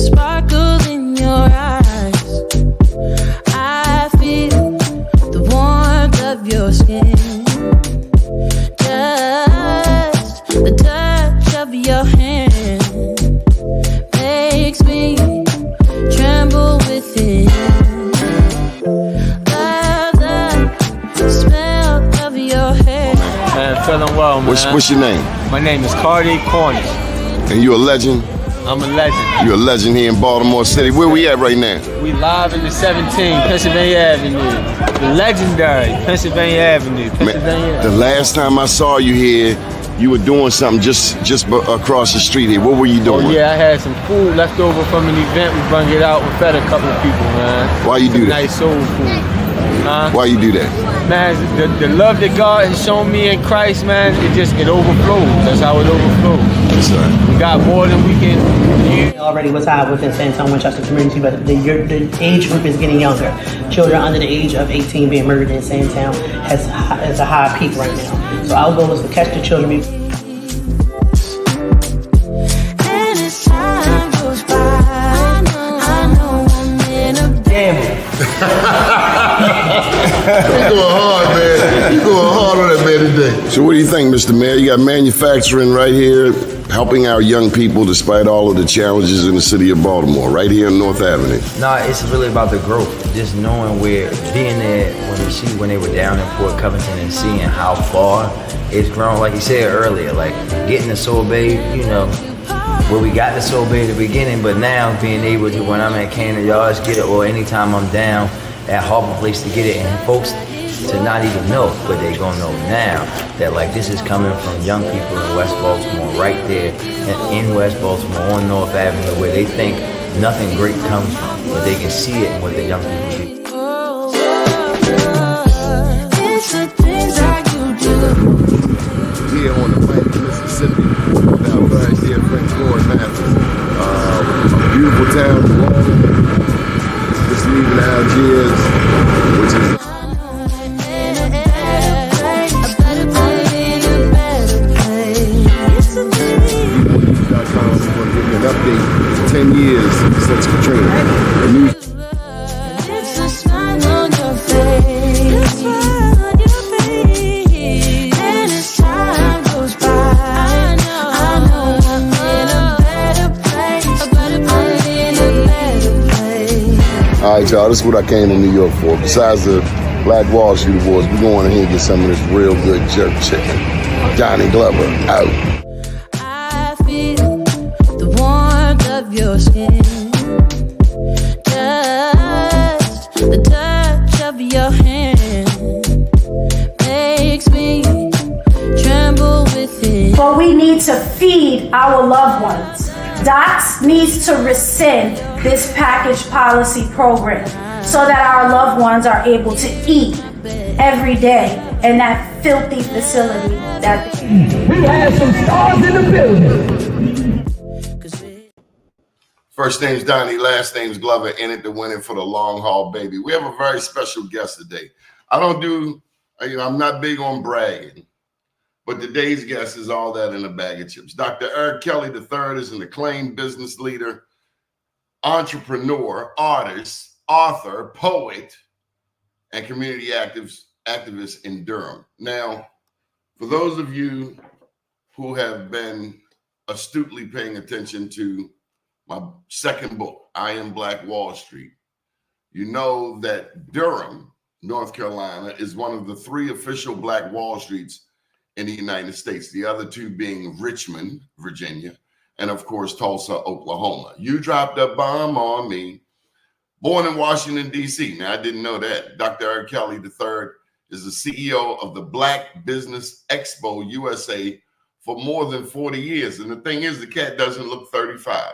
sparkle in your eyes. I feel the warmth of your skin. Just the touch of your hand makes me tremble within. Love the smell of your hair. Man, feeling well, man. What's your name? My name is Cardi Cornish. And you a legend? I'm a legend. You're a legend here in Baltimore City. Where we at right now? We live in the 17 Pennsylvania Avenue. The legendary Pennsylvania Avenue. Man, the last time I saw you here, you were doing something just across the street here. What were you doing? Oh yeah, I had some food left over from an event. We brung it out and fed a couple of people, man. Why you do that? Nice soul food. Why you do that? Man, the love that God has shown me in Christ, man, it overflows. That's how it overflows. Yes, sir. We got more than we can use. Already was high within San Antonio, Winchester community, but the age group is getting younger. Children under the age of 18 being murdered in San Antonio has a high peak right now. So our goal is to catch the children. You're going hard, man. You're going hard on that man today. So what do you think, Mr. Mayor? You got manufacturing right here, helping our young people despite all of the challenges in the city of Baltimore, right here on North Avenue. No, it's really about the growth. Just knowing where, being there when they were down in Port Covington and seeing how far it's grown. Like you said earlier, like getting the Sorbet, you know, where we got the Sorbet at the beginning, but now being able to, when I'm at Cannon Yards, get it, or anytime I'm down at Harbor Place to get it, and folks to not even know, but they gonna know now that like this is coming from young people in West Baltimore, right there in West Baltimore on North Avenue, where they think nothing great comes from, but they can see it in what the young people do. Here on the bank of Mississippi, with our very dear friend Floyd Mathis. A beautiful town, just leaving Algiers, which is .com. We're going to give you an update 10 years since Katrina. The news. All right, y'all, this is what I came to New York for. Besides the Black Wall Street Awards, we're going in here and get some of this real good jerk chicken. Johnny Glover, out. I feel the warmth of your skin. Just the touch of your hand makes me tremble within. But we need to feed our loved ones. DOTS needs to rescind this package policy program so that our loved ones are able to eat every day in that filthy facility that we have some stars in the building. First name's Doni, last name's Glover, in it to win it for the long haul, baby. We have a very special guest today. I'm not big on bragging, but today's guest is all that in a bag of chips. Dr. Eric Kelly III is an acclaimed business leader, entrepreneur, artist, author, poet, and community activist in Durham. Now, for those of you who have been astutely paying attention to my second book, I Am Black Wall Street, you know that Durham, North Carolina, is one of the 3 official Black Wall Streets in the United States, the other 2 being Richmond, Virginia, and of course, Tulsa, Oklahoma. You dropped a bomb on me. Born in Washington, D.C. Now, I didn't know that. Dr. Eric Kelly III is the CEO of the Black Business Expo USA for more than 40 years. And the thing is, the cat doesn't look 35.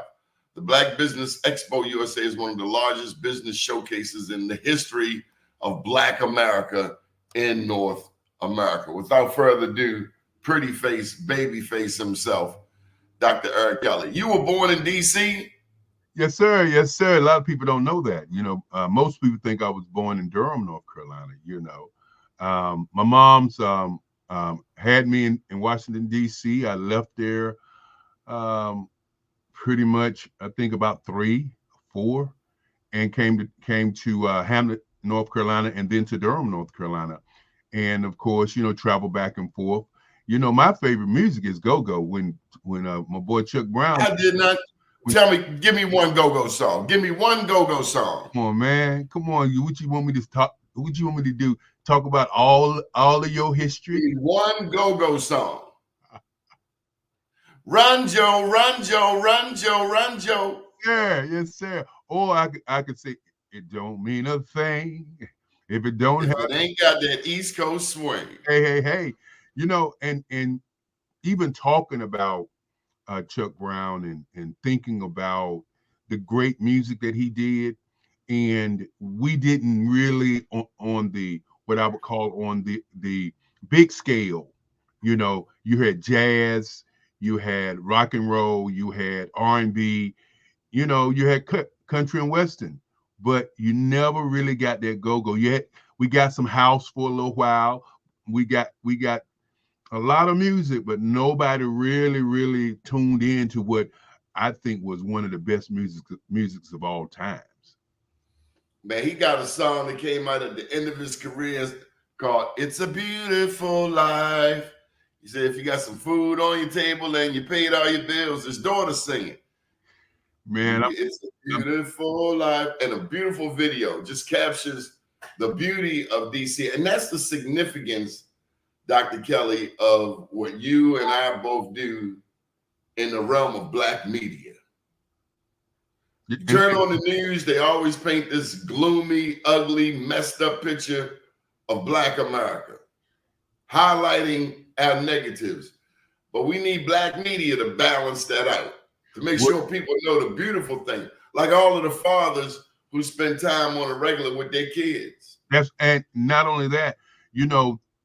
The Black Business Expo USA is one of the largest business showcases in the history of Black America in North America. Without further ado, pretty face, baby face himself, Dr. Eric Kelly. You were born in D.C.? Yes, sir. Yes, sir. A lot of people don't know that. You know, most people think I was born in Durham, North Carolina. You know, my mom's had me in Washington, D.C. I left there pretty much, I think about 3, 4, and came to Hamlet, North Carolina, and then to Durham, North Carolina, and of course, travel back and forth. My favorite music is go-go. When my boy Chuck Brown. I did not. Tell me, give me one go-go song. Give me one go-go song. Come on, man. Come on. What you want me to talk? What you want me to do? Talk about all of your history? Give me one go-go song. Run, Joe, run, Joe, run, Joe, run, Joe. Yeah, yes, sir. Or I could say, it don't mean a thing if it don't if have. It ain't got that East Coast swing. Hey. And even talking about Chuck Brown and thinking about the great music that he did, and we didn't really on the what I would call on the big scale. You had jazz, you had rock and roll, you had R&B, you had country and western, but you never really got that go-go. We got some house for a little while. We got a lot of music, but nobody really tuned into what I think was one of the best musics of all times. Man, he got a song that came out at the end of his career called "It's a Beautiful Life." He said, if you got some food on your table and you paid all your bills, his daughter singing. Man, it's a beautiful life, and a beautiful video just captures the beauty of DC. And that's the significance, Dr. Kelly, of what you and I both do in the realm of Black media. You turn on the news, they always paint this gloomy, ugly, messed up picture of Black America, highlighting our negatives. But we need Black media to balance that out, to make sure people know the beautiful thing, like all of the fathers who spend time on a regular with their kids. And not only that,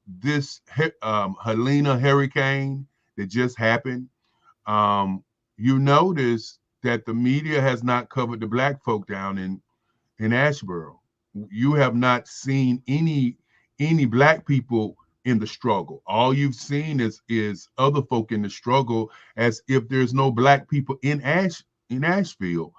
this Helena hurricane that just happened, you notice that the media has not covered the Black folk down in Asheboro. You have not seen any Black people in the struggle. All you've seen is other folk in the struggle, as if there's no Black people in Asheville.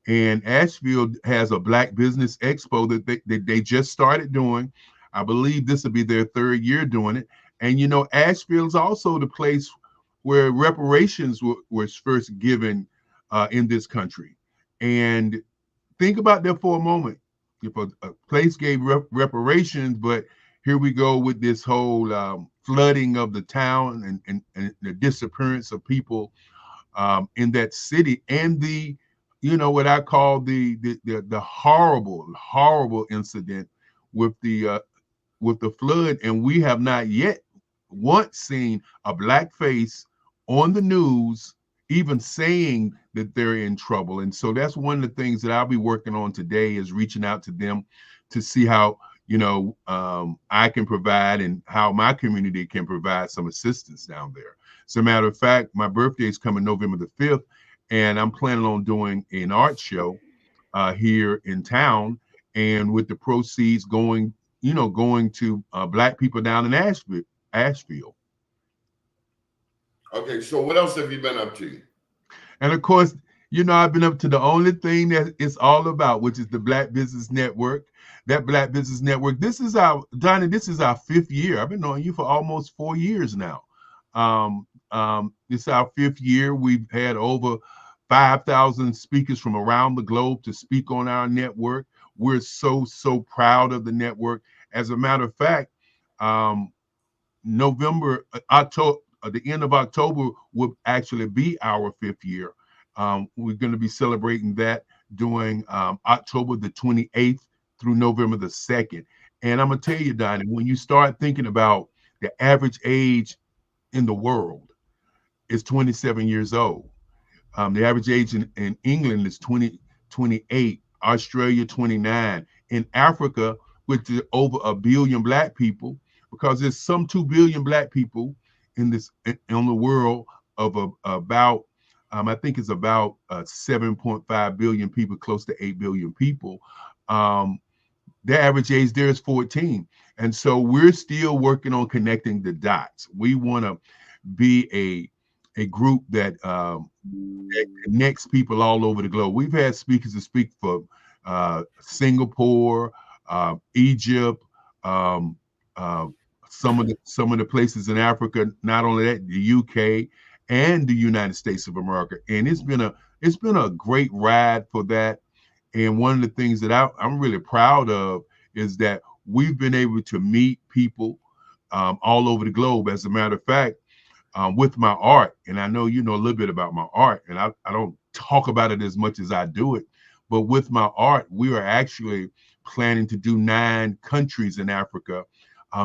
And Asheville has a Black Business Expo that they just started doing. I believe this will be their 3rd year doing it. And Asheville is also the place where reparations was first given in this country. And think about that for a moment. If a place gave reparations, but here we go with this whole flooding of the town and the disappearance of people in that city, and what I call the horrible incident with the flood, and we have not yet once seen a Black face on the news even saying that they're in trouble. And so that's one of the things that I'll be working on today, is reaching out to them to see how I can provide and how my community can provide some assistance down there. As a matter of fact, my birthday is coming November the 5th, and I'm planning on doing an art show here in town, and with the proceeds going to Black people down in Asheville. Okay, so what else have you been up to? And of course, I've been up to the only thing that it's all about, which is the Black Business Network. That Black Business Network, this is our 5th year. I've been knowing you for almost 4 years now. It's our 5th year. We've had over 5,000 speakers from around the globe to speak on our network. We're so proud of the network. As a matter of fact, October, the end of October will actually be our 5th year. We're going to be celebrating that during October the 28th through November the 2nd. And I'm going to tell you, Doni, when you start thinking about the average age in the world is 27 years old. The average age in England is 28, Australia 29. In Africa, which is over 1 billion Black people, because there's some 2 billion Black people in the world of about I think it's about 7.5 billion people, close to 8 billion people. The average age there is 14. And so we're still working on connecting the dots. We want to be a group that connects people all over the globe. We've had speakers to speak for Singapore, Egypt, some of the places in Africa. Not only that, the UK and the United States of America. And it's been a great ride for that. And one of the things that I'm really proud of is that we've been able to meet people all over the globe. As a matter of fact, with my art, and I know you know a little bit about my art, and I don't talk about it as much as I do it, but with my art, we are actually planning to do 9 countries in Africa,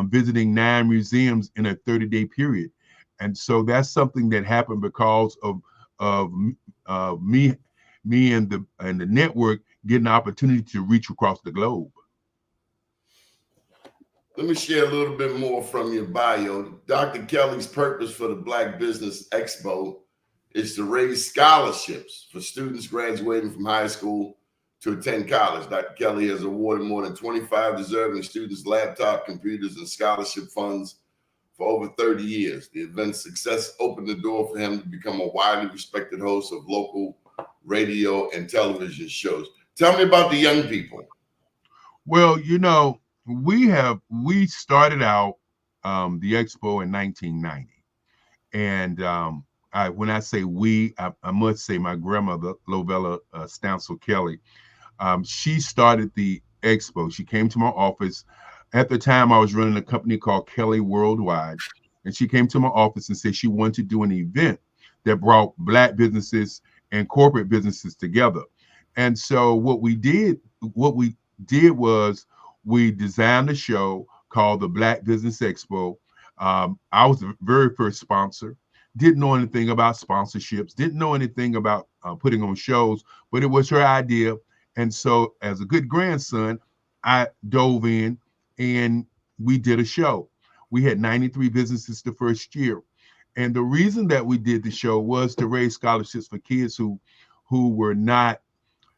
visiting 9 museums in a 30-day period. And so that's something that happened because of me and the network getting the opportunity to reach across the globe. Let me share a little bit more from your bio. Dr. Kelly's purpose for the Black Business Expo is to raise scholarships for students graduating from high school to attend college. Dr. Kelly has awarded more than 25 deserving students laptop computers and scholarship funds for over 30 years. The event's success opened the door for him to become a widely respected host of local radio and television shows. Tell me about the young people. Well, you know, we started out the expo in 1990, and when I say we, I must say my grandmother Lovella Stansel Kelly. She started the expo. She came to my office. At the time, I was running a company called Kelly Worldwide, and she came to my office and said she wanted to do an event that brought Black businesses and corporate businesses together. And so what we did was we designed a show called the Black Business Expo. I was the very first sponsor. Didn't know anything about sponsorships, didn't know anything about putting on shows, but it was her idea. And so as a good grandson, I dove in and we did a show. We had 93 businesses the first year. And the reason that we did the show was to raise scholarships for kids who were not,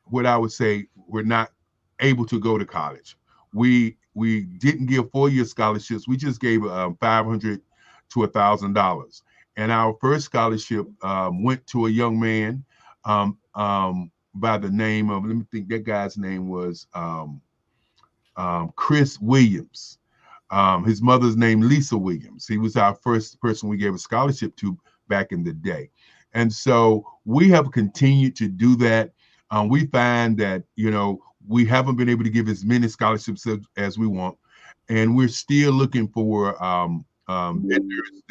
what I would say, were not able to go to college. We didn't give 4-year scholarships. We just gave $500 to $1,000. And our first scholarship went to a young man by the name of, let me think, that guy's name was Chris Williams. His mother's name, Lisa Williams. He was our first person we gave a scholarship to back in the day. And so we have continued to do that. We find that, you know, we haven't been able to give as many scholarships as we want. And we're still looking for vendors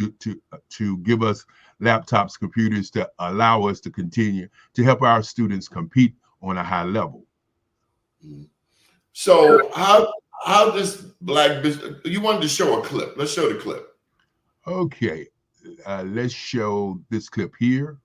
to give us laptops, computers, to allow us to continue to help our students compete on a high level. So how does Black business, you wanted to show a clip. Let's show the clip. Okay, let's show this clip here.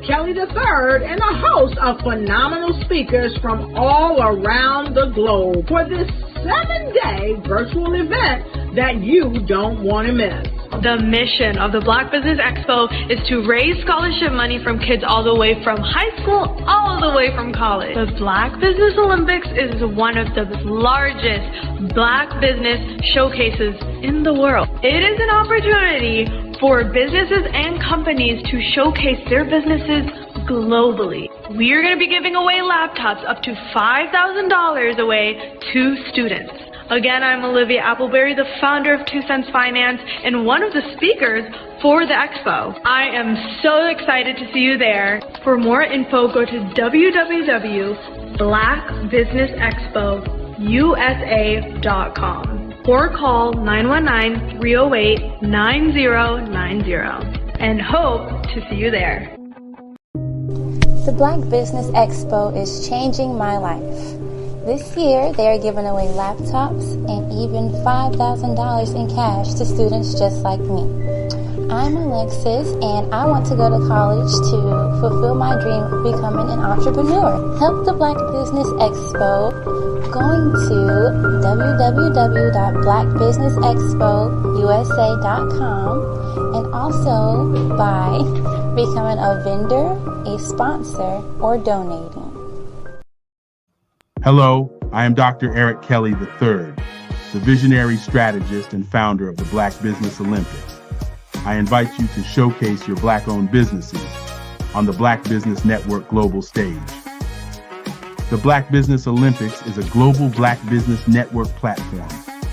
Kelly III and a host of phenomenal speakers from all around the globe for this 7-day virtual event that you don't want to miss. The mission of the Black Business Expo is to raise scholarship money from kids all the way from high school all the way from college. The Black Business Olympics is one of the largest Black business showcases in the world. It is an opportunity for businesses and companies to showcase their businesses globally. We are going to be giving away laptops up to $5,000 away to students. Again, I'm Olivia Appleberry, the founder of 2 Cents Finance and one of the speakers for the expo. I am so excited to see you there. For more info, go to www.blackbusinessexpousa.com or call 919-308-9090 and hope to see you there. The Black Business Expo is changing my life. This year, they are giving away laptops and even $5,000 in cash to students just like me. I'm Alexis, and I want to go to college to fulfill my dream of becoming an entrepreneur. Help the Black Business Expo going to www.blackbusinessexpousa.com and also by becoming a vendor, a sponsor, or donating. Hello, I am Dr. Eric Kelly III, the visionary strategist and founder of the Black Business Olympics. I invite you to showcase your Black-owned businesses on the Black Business Network global stage. The Black Business Olympics is a global Black Business Network platform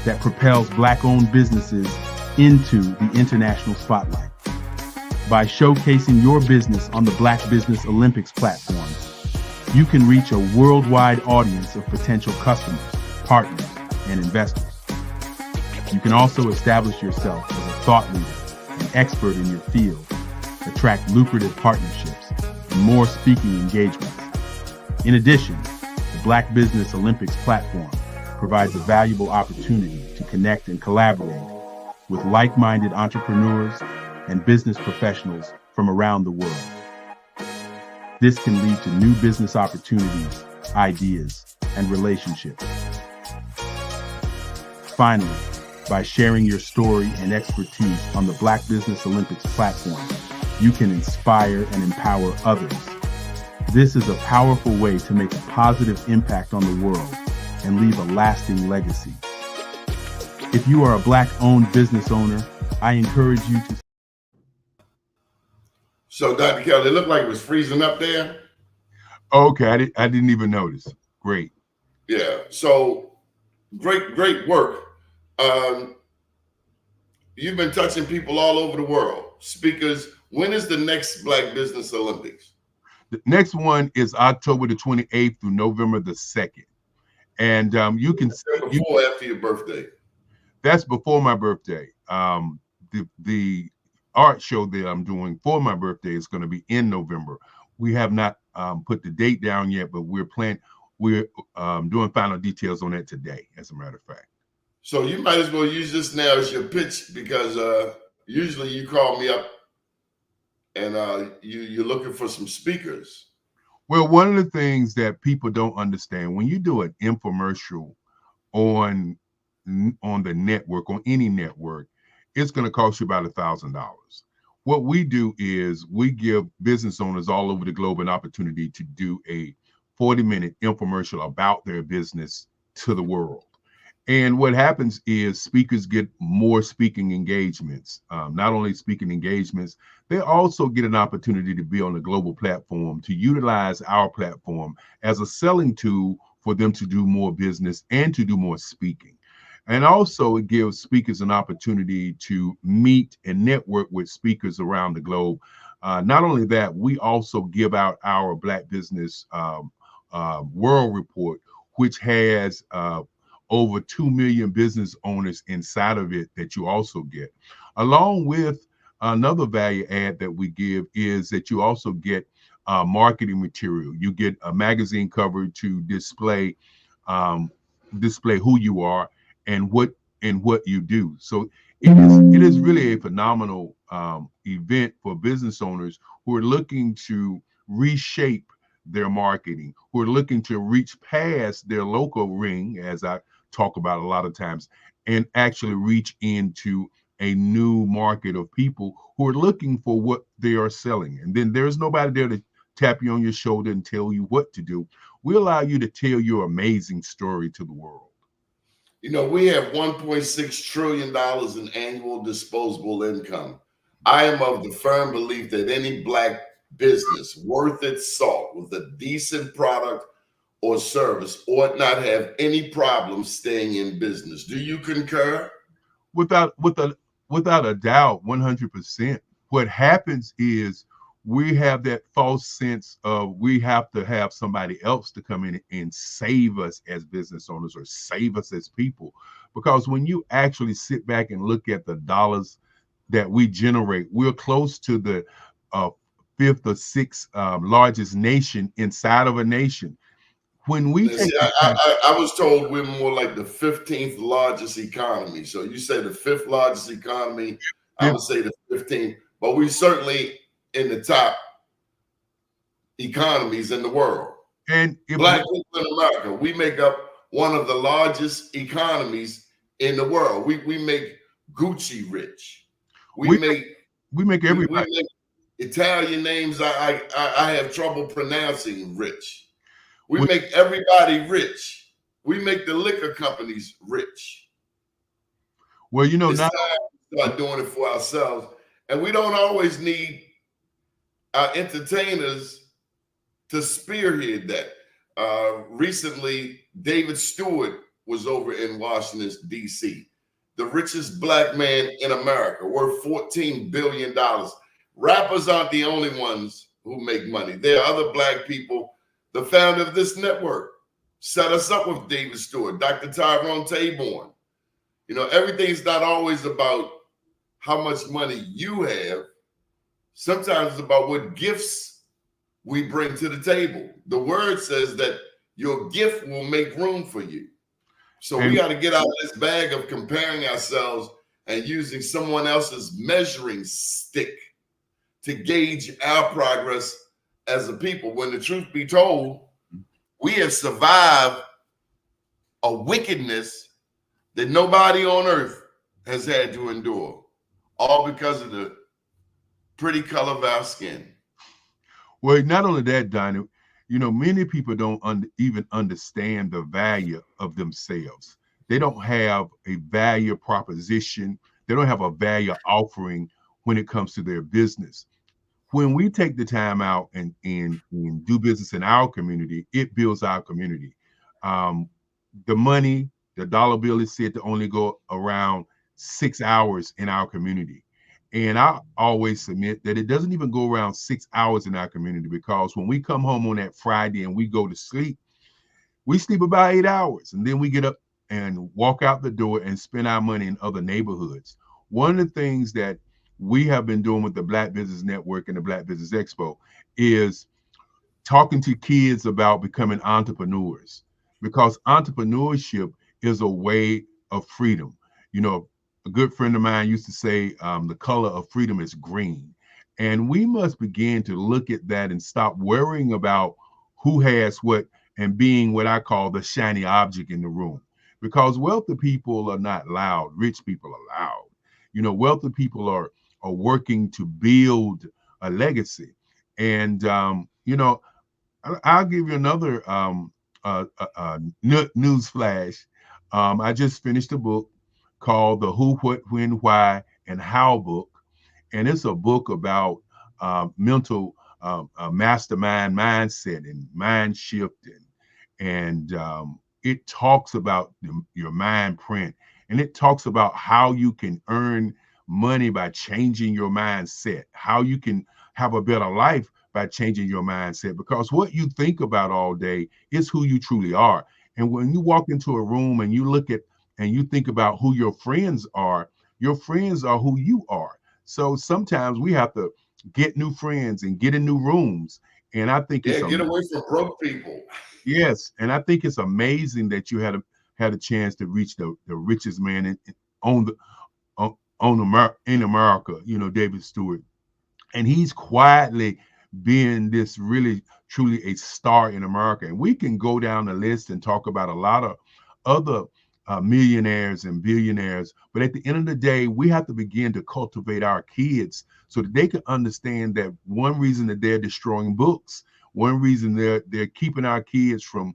that propels Black-owned businesses into the international spotlight. By showcasing your business on the Black Business Olympics platform, you can reach a worldwide audience of potential customers, partners, and investors. You can also establish yourself as a thought leader, an expert in your field, attract lucrative partnerships, and more speaking engagements. In addition, the Black Business Olympics platform provides a valuable opportunity to connect and collaborate with like-minded entrepreneurs and business professionals from around the world. This can lead to new business opportunities, ideas, and relationships. Finally, by sharing your story and expertise on the Black Business Olympics platform, you can inspire and empower others. This is a powerful way to make a positive impact on the world and leave a lasting legacy. If you are a Black-owned business owner, I encourage you to. So, Dr. Kelly, it looked like it was freezing up there. Okay, I didn't even notice. Great. Yeah. So, great work. You've been touching people all over the world. Speakers. When is the next Black Business Olympics? The next one is October the 28th through November the 2nd. And you can before after your birthday. That's before my birthday. The art show that I'm doing for my birthday is going to be in November. We have not put the date down yet, but we're doing final details on that today, as a matter of fact. So you might as well use this now as your pitch, because usually you call me up and you're looking for some speakers. Well, one of the things that people don't understand, when you do an infomercial on the network, on any network, it's going to cost you about $1,000. What we do is we give business owners all over the globe an opportunity to do a 40-minute infomercial about their business to the world. And what happens is speakers get more speaking engagements. Not only speaking engagements, they also get an opportunity to be on a global platform, to utilize our platform as a selling tool for them to do more business and to do more speaking. And also it gives speakers an opportunity to meet and network with speakers around the globe. Not only that, we also give out our Black Business World Report, which has over 2 million business owners inside of it that you also get. Along with another value add that we give is that you also get marketing material. You get a magazine cover to display who you are and what you do. So it is really a phenomenal event for business owners who are looking to reshape their marketing, who are looking to reach past their local ring, as I talk about a lot of times, and actually reach into a new market of people who are looking for what they are selling. And then there's nobody there to tap you on your shoulder and tell you what to do. We allow you to tell your amazing story to the world. You know, we have $1.6 trillion in annual disposable income. I am of the firm belief that any Black business worth its salt with a decent product or service ought not have any problem staying in business. Do you concur? Without a doubt, 100%. What happens is we have that false sense of we have to have somebody else to come in and save us as business owners or save us as people. Because when you actually sit back and look at the dollars that we generate, we're close to the fifth or sixth largest nation inside of a nation. when we take See, I was told we're more like the 15th largest economy. So you say the fifth largest economy, I would say the 15th, but we certainly in the top economies in the world. And Black people in America, we make up one of the largest economies in the world. We make Gucci rich. We make everybody. We make Italian names I have trouble pronouncing rich. We make everybody rich. We make the liquor companies rich. Well, you know, it's now time to start doing it for ourselves. And we don't always need our entertainers to spearhead that. Recently, David Stewart was over in Washington, D.C., the richest black man in America, worth $14 billion. Rappers aren't the only ones who make money. There are other black people. The founder of this network set us up with David Stewart, Dr. Tyrone Taborn. You know, everything's not always about how much money you have. Sometimes it's about what gifts we bring to the table. The word says that your gift will make room for you. So we got to get out of this bag of comparing ourselves and using someone else's measuring stick to gauge our progress as a people. When the truth be told, we have survived a wickedness that nobody on earth has had to endure, all because of the pretty color of our skin. Well, not only that, Doni, you know, many people don't even understand the value of themselves. They don't have a value proposition. They don't have a value offering when it comes to their business. When we take the time out and do business in our community, it builds our community. The money, the dollar bill is said to only go around 6 hours in our community. And I always submit that it doesn't even go around 6 hours in our community, because when we come home on that Friday and we go to sleep, we sleep about 8 hours, and then we get up and walk out the door and spend our money in other neighborhoods. One of the things that we have been doing with the Black Business Network and the Black Business Expo is talking to kids about becoming entrepreneurs, because entrepreneurship is a way of freedom. You know, a good friend of mine used to say, the color of freedom is green. And we must begin to look at that and stop worrying about who has what and being what I call the shiny object in the room. Because wealthy people are not loud, rich people are loud. You know, wealthy people are working to build a legacy. And, you know, I'll give you another news flash. I just finished a book called The Who, What, When, Why, and How book. And it's a book about mental mastermind mindset and mind shifting. And it talks about your mind print. And it talks about how you can earn money by changing your mindset, how you can have a better life by changing your mindset, because what you think about all day is who you truly are. And when you walk into a room and you look at and you think about who your friends are who you are. So sometimes we have to get new friends and get in new rooms. And I think get away from broke people. Yes, and I think it's amazing that you had a chance to reach the richest man in America, you know, David Stewart. And he's quietly being this really, truly a star in America. And we can go down the list and talk about a lot of other millionaires and billionaires. But at the end of the day, we have to begin to cultivate our kids so that they can understand that one reason that they're destroying books, one reason they're keeping our kids from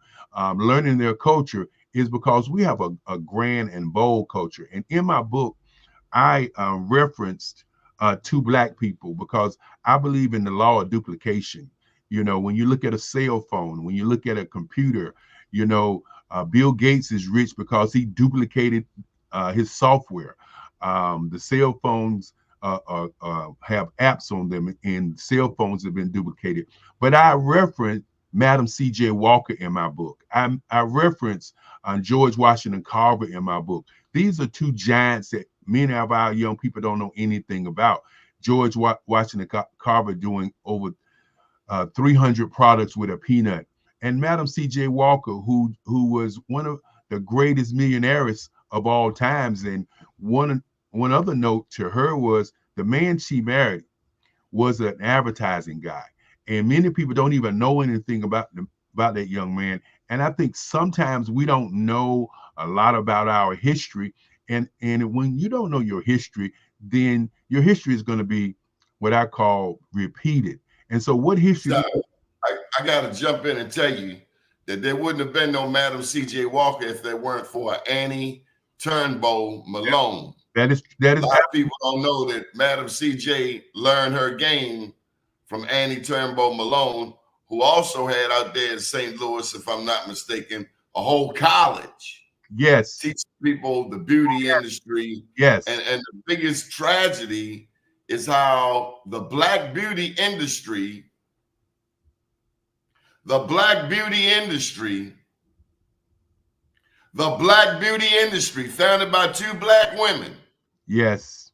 learning their culture is because we have a grand and bold culture. And in my book, I referenced two Black people because I believe in the law of duplication. You know, when you look at a cell phone, when you look at a computer, you know, Bill Gates is rich because he duplicated his software. The cell phones have apps on them, and cell phones have been duplicated. But I reference Madam C.J. Walker in my book. I reference George Washington Carver in my book. These are two giants that many of our young people don't know anything about. George Washington Carver doing over 300 products with a peanut, and Madam C.J. Walker, who was one of the greatest millionaires of all times. And one other note to her was the man she married was an advertising guy, and many people don't even know anything about that young man. And I think sometimes we don't know a lot about our history, and when you don't know your history, then your history is going to be what I call repeated. And so, what history? So, I got to jump in and tell you that there wouldn't have been no Madam C.J. Walker if there weren't for Annie Turnbull Malone. That is. A lot of people don't know that Madam C.J. learned her game from Annie Turnbull Malone, who also had out there in St. Louis, if I'm not mistaken, a whole college. Yes. Teaching people the beauty industry. Yes. And the biggest tragedy is how the black beauty industry, founded by two black women, yes,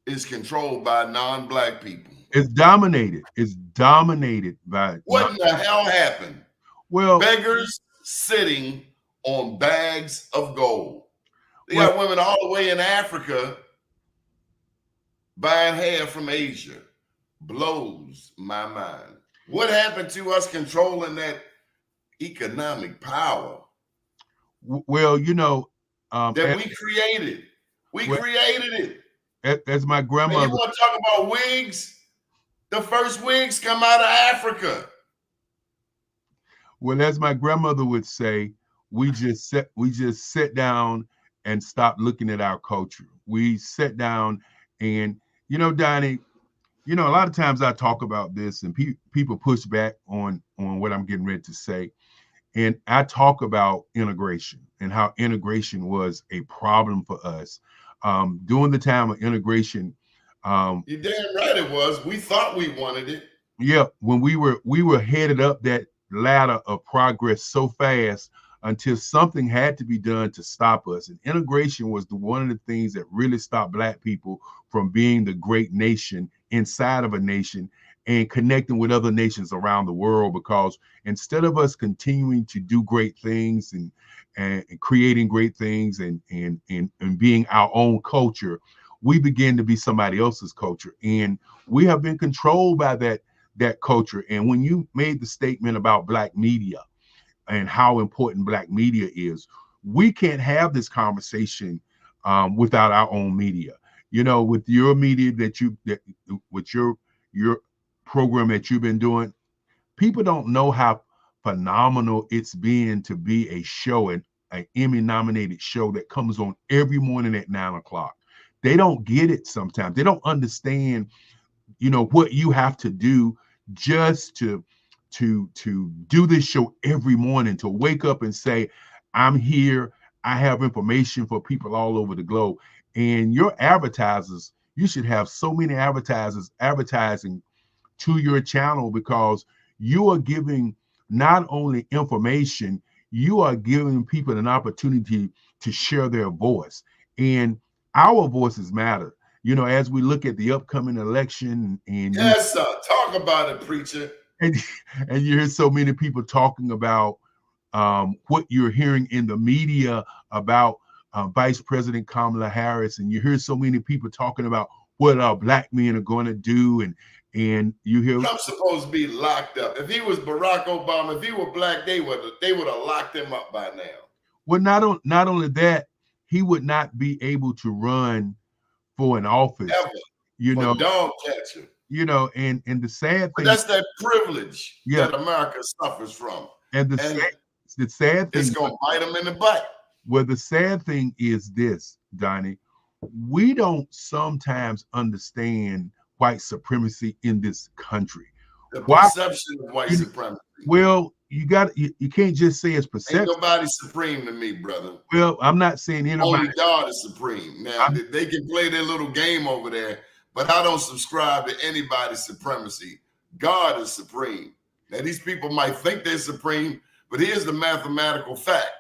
is controlled by non-black people. It's dominated. It's dominated by what in the hell happened? Well, beggars sitting on bags of gold. They got women all the way in Africa buying hair from Asia. Blows my mind. What happened to us controlling that economic power? Well, you know, that we created. We created it. As my grandmother. And you want to talk about wigs? The first wigs come out of Africa. Well, as my grandmother would say, we just sit down and stop looking at our culture. We sit down and, you know, Donnie, you know, a lot of times I talk about this and people push back on what I'm getting ready to say. And I talk about integration and how integration was a problem for us. During the time of integration. You're damn right it was. We thought we wanted it. Yeah, when we were headed up that ladder of progress so fast until something had to be done to stop us. And integration was one of the things that really stopped Black people from being the great nation inside of a nation and connecting with other nations around the world, because instead of us continuing to do great things and creating great things and being our own culture, we begin to be somebody else's culture. And we have been controlled by that culture. And when you made the statement about Black media and how important Black media is, we can't have this conversation without our own media. You know, with your media with your program that you've been doing, people don't know how phenomenal it's been to be a show, an Emmy-nominated show that comes on every morning at 9 o'clock. They don't get it sometimes. They don't understand, you know, what you have to do just to do this show every morning, to wake up and say, I'm here. I have information for people all over the globe. And your advertisers, you should have so many advertisers advertising to your channel, because you are giving not only information, you are giving people an opportunity to share their voice. And our voices matter. You know, as we look at the upcoming election, and yes, sir. Talk about it, preacher. And you hear so many people talking about what you're hearing in the media about Vice President Kamala Harris, and you hear so many people talking about what our Black men are going to do, and you hear Trump's supposed to be locked up. If he was Barack Obama, if he were Black, they would have locked him up by now. Well, not only that, he would not be able to run for an office. Ever. You know, dog catcher. You know, and the sad thing, that's that privilege that America suffers from. And the sad thing, it's gonna bite them in the butt. Well, the sad thing is this, Donnie, we don't sometimes understand white supremacy in this country. The perception of white supremacy. Well, you can't just say it's perception. Ain't nobody supreme to me, brother. Well, I'm not saying anybody. Only God is supreme. Now, they can play their little game over there, but I don't subscribe to anybody's supremacy. God is supreme. Now, these people might think they're supreme, but here's the mathematical fact.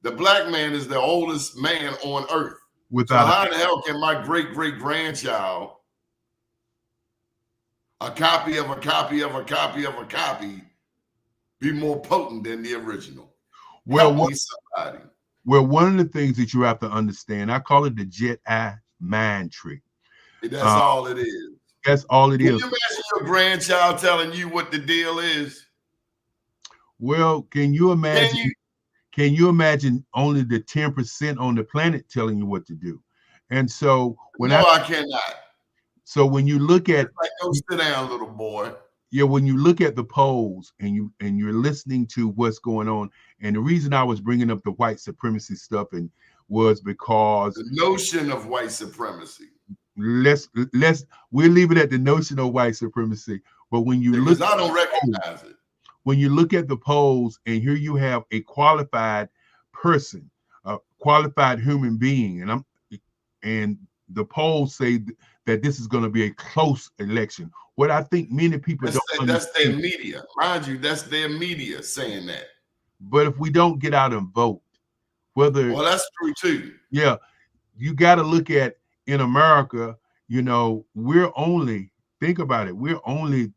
The Black man is the oldest man on earth. So how the hell can my great-great-grandchild, a copy of a copy of a copy of a copy, be more potent than the original. Well, Help me somebody. Well, one of the things that you have to understand, I call it the jet eye mind trick. That's all it is. That's all it is. Can you imagine your grandchild telling you what the deal is? Well, can you imagine? Can you imagine only the 10% on the planet telling you what to do? And so I cannot. So when you look at, go sit down, little boy. Yeah, when you look at the polls and you're listening to what's going on, and the reason I was bringing up the white supremacy stuff was because the notion of white supremacy. We'll leave it at the notion of white supremacy. But when you look, I don't recognize it. When you look at the polls, and here you have a qualified person, a qualified human being, and the polls say that this is going to be a close election. What I think many people that's their media, mind you. That's their media saying that. But if we don't get out and vote, well, that's true too. Yeah, you got to look at in America. We're only. Think about it. We're only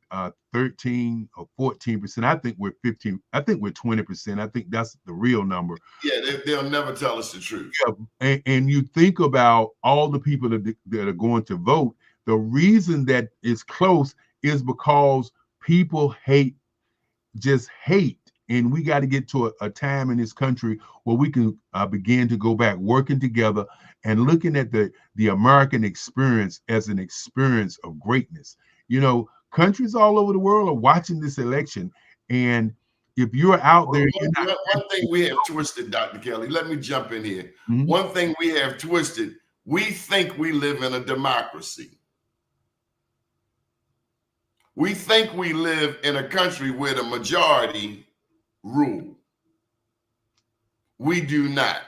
13 or 14%. I think we're 15. I think we're 20%. I think that's the real number. Yeah, they'll never tell us the truth. Yeah, and you think about all the people that are going to vote. The reason that it's close is because people just hate. And we got to get to a time in this country where we can begin to go back working together and looking at the American experience as an experience of greatness. Countries all over the world are watching this election. And if you're out there, one thing we have twisted, Dr. Kelly, let me jump in here. Mm-hmm. One thing we have twisted, we think we live in a democracy. We think we live in a country where the majority rule. We do not.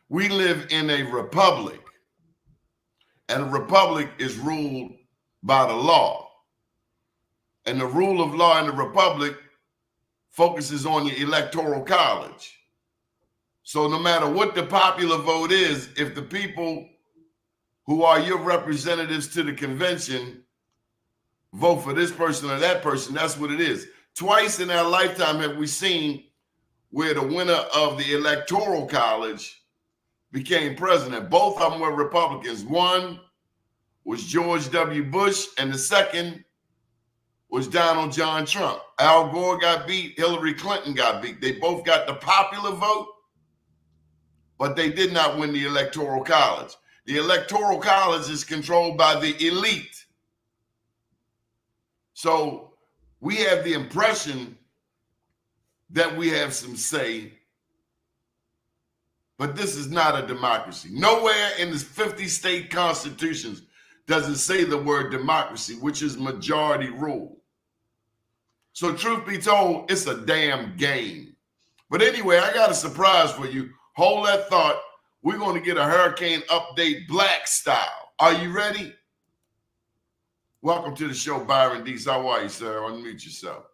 We live in a republic, and a republic is ruled by the law. And the rule of law in the republic focuses on the electoral college. So no matter what the popular vote is, if the people who are your representatives to the convention vote for this person or that person, that's what it is. Twice in our lifetime have we seen where the winner of the electoral college became president. Both of them were Republicans. One was George W. Bush, and the second was Donald John Trump. Al Gore got beat, Hillary Clinton got beat. They both got the popular vote, but they did not win the electoral college. The electoral college is controlled by the elite. So we have the impression that we have some say, but this is not a democracy. Nowhere in the 50 state constitutions does it say the word democracy, which is majority rule. So truth be told, it's a damn game. But anyway, I got a surprise for you. Hold that thought. We're going to get a hurricane update black style. Are you ready? Welcome to the show, Byron Dees. How are you, sir? Unmute yourself.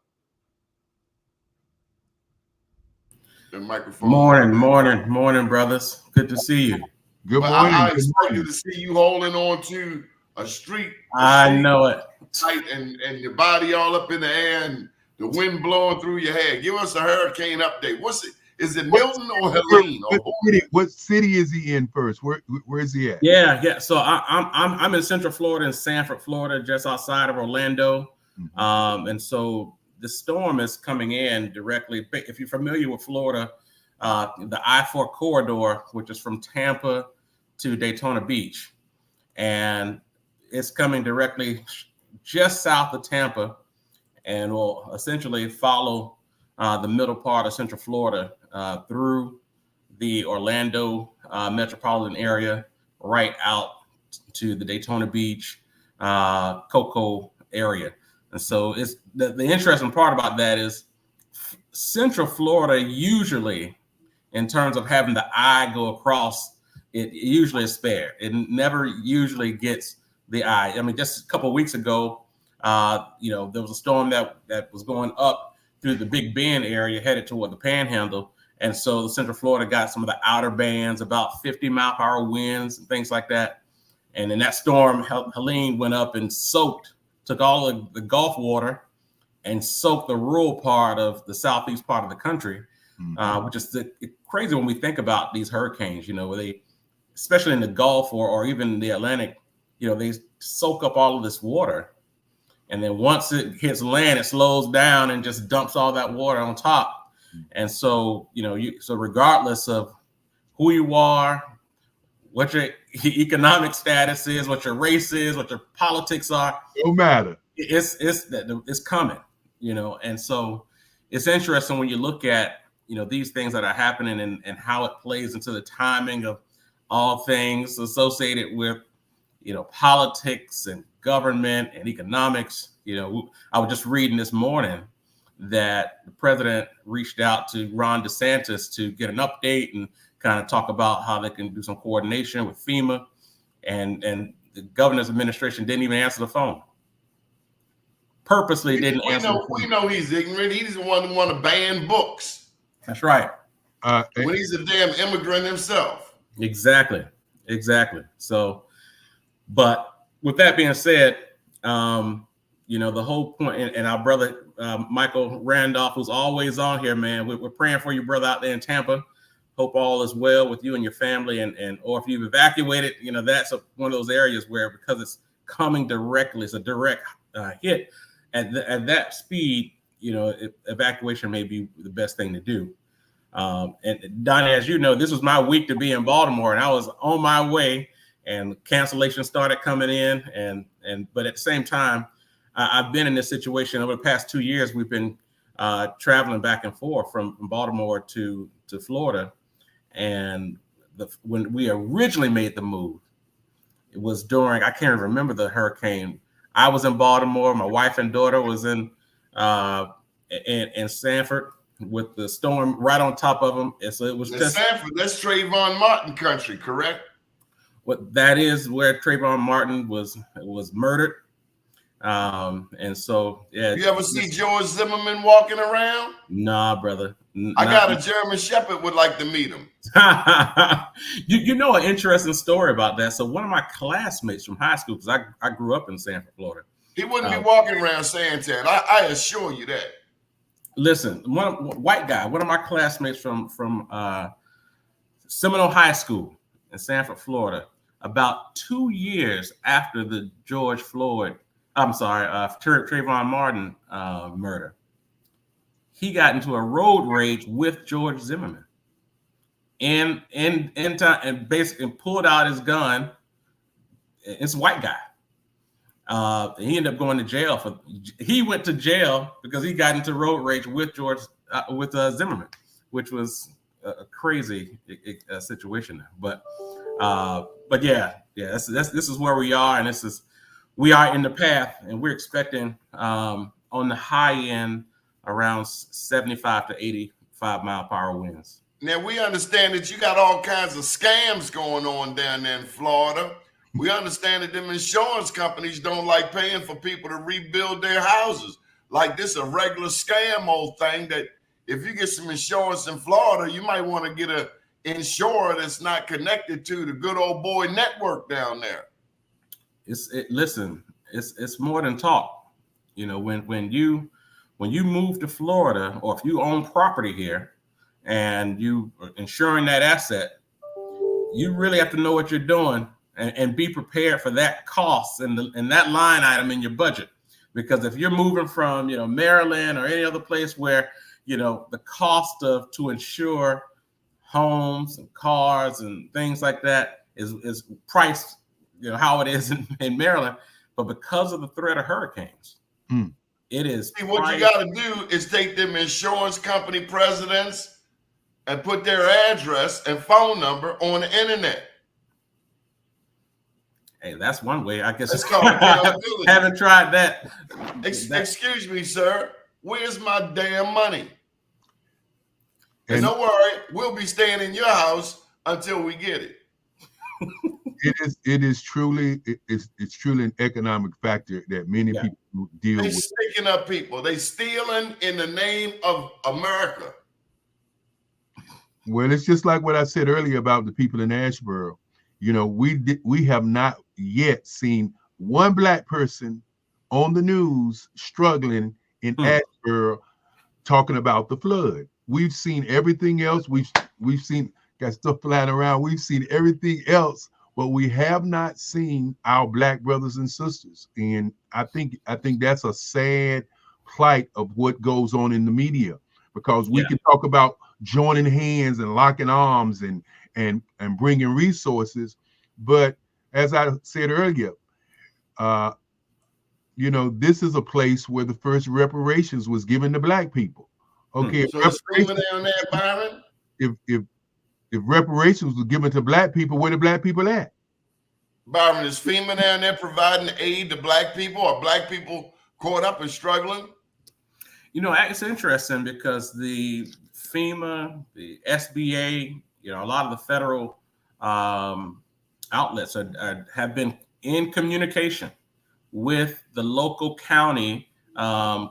The microphone. Morning, brothers. Good to see you. Good morning. I expected to see you holding on to a street. I know it. Tight and your body all up in the air and the wind blowing through your hair. Give us a hurricane update. What's it? Is it Milton or Helene? What city is he in first? Where is he at? Yeah. So I'm in Central Florida, in Sanford, Florida, just outside of Orlando. Mm-hmm. And so the storm is coming in directly. If you're familiar with Florida, the I-4 corridor, which is from Tampa to Daytona Beach, and it's coming directly just south of Tampa, and will essentially follow the middle part of Central Florida through the Orlando metropolitan area, right out to the Daytona Beach, Cocoa area. And so it's the interesting part about that is Central Florida usually, in terms of having the eye go across, it usually is spared. It never usually gets the eye. I mean, just a couple of weeks ago, there was a storm that was going up through the Big Bend area, headed toward the Panhandle. And so the Central Florida got some of the outer bands, about 50-mile-per-hour winds and things like that. And then that storm, Helene, went up and took all of the Gulf water and soak the rural part of the southeast part of the country, which is crazy when we think about these hurricanes, where they, especially in the Gulf or even the Atlantic, they soak up all of this water. And then once it hits land, it slows down and just dumps all that water on top. And so, so regardless of who you are, what your economic status is, what your race is, what your politics are, no matter. It's coming, and so it's interesting when you look at, these things that are happening and how it plays into the timing of all things associated with, politics and government and economics. I was just reading this morning that the president reached out to Ron DeSantis to get an update and kind of talk about how they can do some coordination with FEMA, and the governor's administration didn't even answer the phone. Purposely didn't answer the phone. We know he's ignorant. He's the one who want to ban books. That's right. When he's a damn immigrant himself. Exactly. So, but with that being said, the whole point, and our brother Michael Randolph, who's always on here, man, we're praying for you, brother, out there in Tampa. Hope all is well with you and your family, and or if you've evacuated, that's one of those areas where, because it's coming directly, it's a direct hit at that speed. Evacuation may be the best thing to do. And Doni, as you know, this was my week to be in Baltimore, and I was on my way, and cancellations started coming in, but at the same time, I've been in this situation over the past 2 years. We've been traveling back and forth from Baltimore to Florida. And when we originally made the move, it was during, I can't remember the hurricane. I was in Baltimore. My wife and daughter was in Sanford with the storm right on top of them. And so it was just Sanford. That's Trayvon Martin country, correct? That is where Trayvon Martin was murdered. And so, yeah. You ever see George Zimmerman walking around? Nah, brother. I got a German Shepherd, would like to meet him. You know an interesting story about that. So one of my classmates from high school, because I grew up in Sanford, Florida. He wouldn't be walking around saying that. I assure you that. Listen, white guy, one of my classmates from Seminole High School in Sanford, Florida, about 2 years after the Trayvon Martin murder, he got into a road rage with George Zimmerman, and basically pulled out his gun. It's a white guy. He ended up going to jail he went to jail because he got into road rage with Zimmerman, which was a crazy situation there. But yeah, this is where we are, and we are in the path, and we're expecting on the high end around 75 to 85 mile per hour winds. Now, we understand that you got all kinds of scams going on down there in Florida. We understand that them insurance companies don't like paying for people to rebuild their houses. Like this, a regular scam old thing that if you get some insurance in Florida, you might want to get a insurer that's not connected to the good old boy network down there. Listen, it's more than talk. When you move to Florida, or if you own property here and you are insuring that asset, you really have to know what you're doing and be prepared for that cost and that line item in your budget. Because if you're moving from Maryland or any other place where the cost to insure homes and cars and things like that is priced how it is in Maryland, but because of the threat of hurricanes, it is. See, what you got to do is take them insurance company presidents and put their address and phone number on the internet. Hey, that's one way. I guess it's called accountability. Haven't tried that. Excuse me, sir. Where's my damn money? And don't worry, we'll be staying in your house until we get it. It's truly an economic factor that many people deal with. They sticking up people. They stealing in the name of America. Well, it's just like what I said earlier about the people in Asheboro. We have not yet seen one black person on the news struggling in Asheboro talking about the flood. We've seen everything else. We've seen, got stuff flying around. We've seen everything else, but we have not seen our Black brothers and sisters. And I think that's a sad plight of what goes on in the media, because we can talk about joining hands and locking arms and bringing resources, but as I said earlier, this is a place where the first reparations was given to Black people. Okay, so it's FEMA down there, Byron. If reparations was given to Black people, where the Black people at? Byron, is FEMA down there providing aid to Black people? Are Black people caught up and struggling? It's interesting because the FEMA, the SBA, a lot of the federal outlets have been in communication with the local county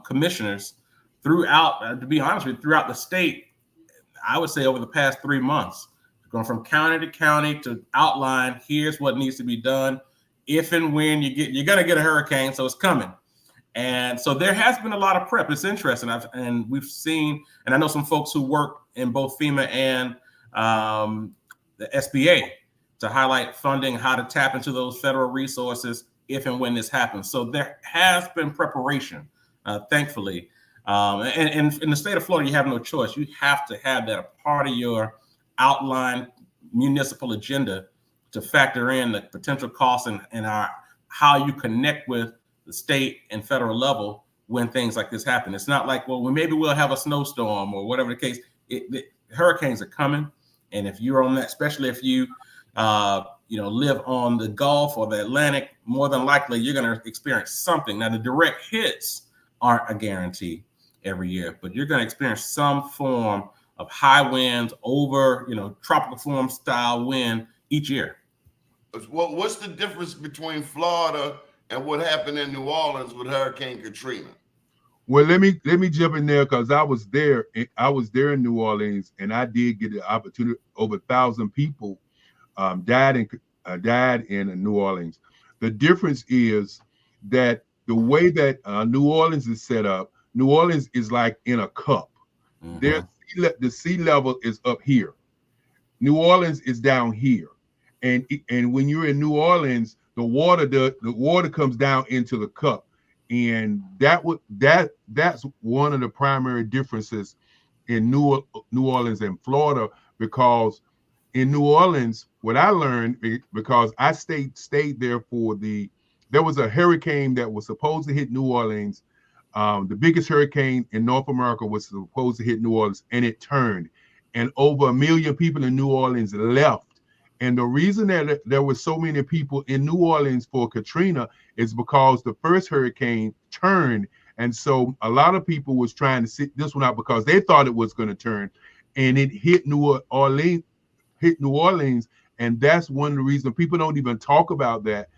commissioners throughout, to be honest with you, throughout the state. I would say over the past 3 months, going from county to county to outline, here's what needs to be done if and when you're going to get a hurricane, so it's coming. And so there has been a lot of prep. It's interesting. And we've seen, and I know some folks who work in both FEMA and the SBA to highlight funding, how to tap into those federal resources if and when this happens. So there has been preparation, thankfully. And in the state of Florida, you have no choice. You have to have that a part of your outline municipal agenda to factor in the potential costs and how you connect with the state and federal level when things like this happen. It's not like, well, maybe we'll have a snowstorm or whatever the case. The hurricanes are coming, and if you're on that, especially if you live on the Gulf or the Atlantic, more than likely you're going to experience something. Now, the direct hits aren't a guarantee every year, but you're going to experience some form of high winds over, tropical storm style wind each year. Well, what's the difference between Florida and what happened in New Orleans with Hurricane Katrina? Well, let me jump in there, because I was there in New Orleans, and I did get the opportunity. Over 1,000 people died in New Orleans. The difference is that the way that New Orleans is set up, New Orleans is like in a cup. Mm-hmm. The sea level is up here. New Orleans is down here, and when you're in New Orleans, the water comes down into the cup, and that's one of the primary differences in New Orleans and Florida, because in New Orleans, what I learned, because I stayed there there was a hurricane that was supposed to hit New Orleans. The biggest hurricane in North America was supposed to hit New Orleans, and it turned, and over 1 million people in New Orleans left. And the reason that there were so many people in New Orleans for Katrina is because the first hurricane turned. And so a lot of people was trying to sit this one out because they thought it was going to turn, and it hit New Orleans. And that's one of the reasons people don't even talk about that,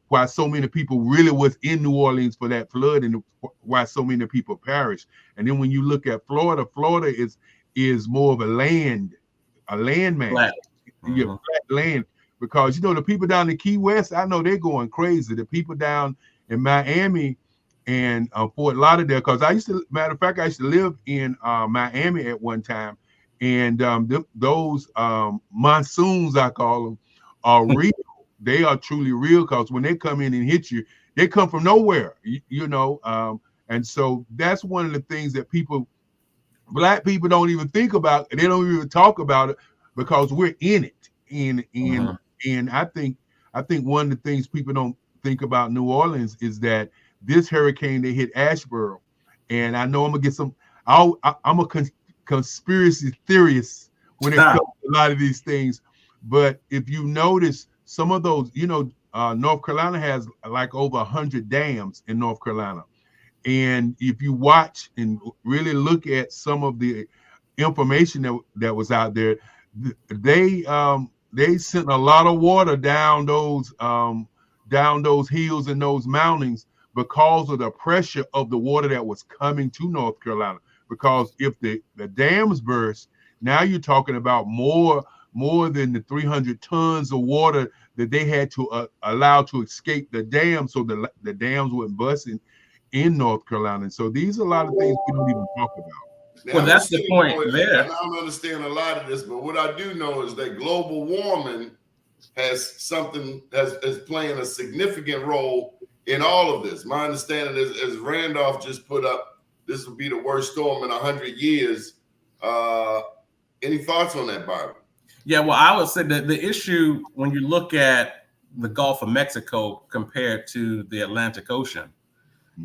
why so many people really was in New Orleans for that flood, and why so many people perished. And then when you look at Florida is more of a landman. Flat. Yeah, flat land, because the people down in Key West, I know they're going crazy. The people down in Miami and Fort Lauderdale, because I used to live in Miami at one time, and those monsoons, I call them, are real. They are truly real, because when they come in and hit you, they come from nowhere, and so that's one of the things that Black people don't even think about. They don't even talk about it, because we're in it. And I think one of the things people don't think about New Orleans is that this hurricane that hit Asheboro, and I know I'm gonna get some. I'm a conspiracy theorist when it comes to a lot of these things. But if you notice, some of those, North Carolina has like over 100 dams in North Carolina, and if you watch and really look at some of the information that was out there, they sent a lot of water down those hills and those mountains because of the pressure of the water that was coming to North Carolina. Because if the dams burst, now you're talking about more than the 300 tons of water that they had to allow to escape the dam, so the dams wouldn't bust. in North Carolina. And so these are a lot of things we don't even talk about. Now, well, that's the point there. I don't understand a lot of this, but what I do know is that global warming is playing a significant role in all of this. My understanding is, as Randolph just put up, this will be the worst storm in 100 years. Any thoughts on that, Byron? Yeah, well, I would say that the issue when you look at the Gulf of Mexico compared to the Atlantic Ocean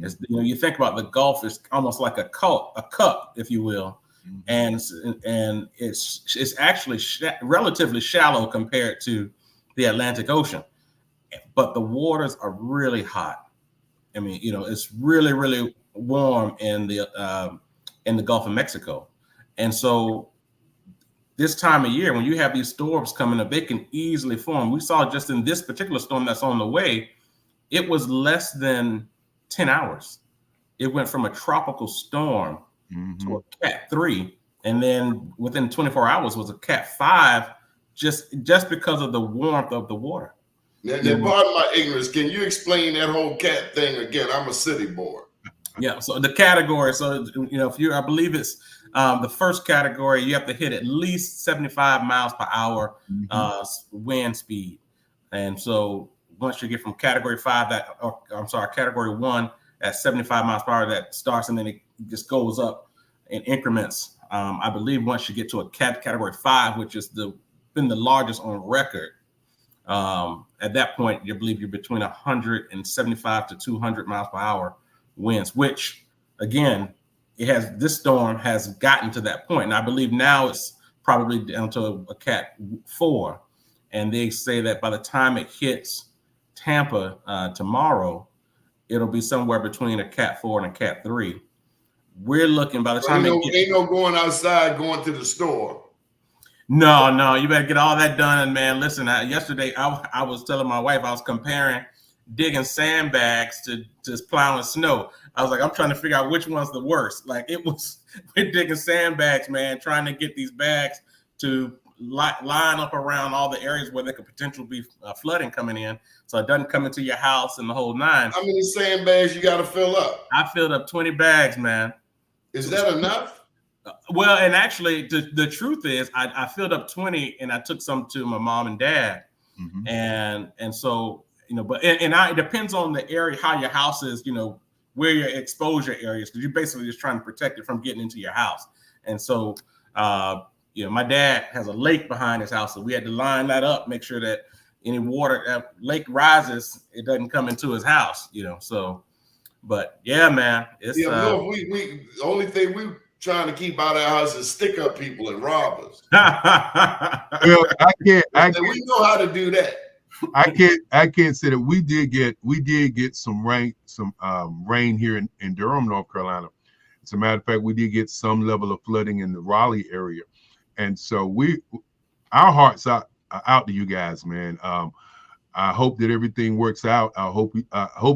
is, you think about the Gulf is almost like a cup, if you will, and it's actually relatively shallow compared to the Atlantic Ocean, but the waters are really hot. I mean, it's really, really warm in the Gulf of Mexico, and so this time of year, when you have these storms coming up, they can easily form. We saw just in this particular storm that's on the way, it was less than 10 hours. It went from a tropical storm to a Cat 3, and then within 24 hours was a Cat 5, just because of the warmth of the water. Now, pardon my ignorance. Can you explain that whole cat thing again? I'm a city boy. Yeah. So the category. So I believe it's the first category. You have to hit at least 75 miles per hour wind speed, and so once you get from category 5, category 1 at 75 miles per hour, that starts, and then it just goes up in increments. I believe once you get to a category 5, which is been the largest on record. At that point, you believe you're between 175 to 200 miles per hour winds, which again, this storm has gotten to that point. And I believe now it's probably down to a Cat 4. And they say that by the time it hits Tampa tomorrow, it'll be somewhere between a Cat 4 and a Cat 3. We're looking by the time ain't no going outside, going to the store. No, you better get all that done. And man, listen, yesterday I was telling my wife, I was comparing digging sandbags to just plowing snow. I was like, I'm trying to figure out which one's the worst. Like, we're digging sandbags, man, trying to get these bags to line up around all the areas where there could potentially be flooding coming in, so it doesn't come into your house and the whole nine. How many sandbags you got to fill up? I filled up 20 bags, man. Is that enough? Well, and actually, the truth is, I filled up 20, and I took some to my mom and dad, and so but it depends on the area, how your house is, where your exposure areas, because you're basically just trying to protect it from getting into your house. And so, my dad has a lake behind his house, so we had to line that up, make sure that any water lake rises, it doesn't come into his house, So, but yeah, man, it's we the only thing we trying to keep out of our house is stick up people and robbers. Well, we know how to do that. I can't say that we did get some rain here in Durham, North Carolina. As a matter of fact, we did get some level of flooding in the Raleigh area, and so our hearts are out to you guys, man. I hope that everything works out. I hope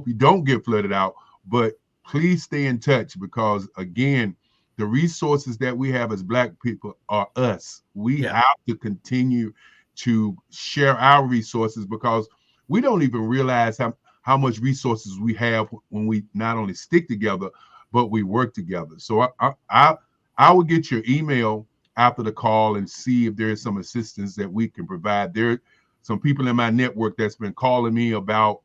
you don't get flooded out, but please stay in touch, because again, the resources that we have as Black people are us. We have to continue to share our resources, because we don't even realize how much resources we have when we not only stick together, but we work together. So I will get your email after the call and see if there is some assistance that we can provide. There are some people in my network that's been calling me about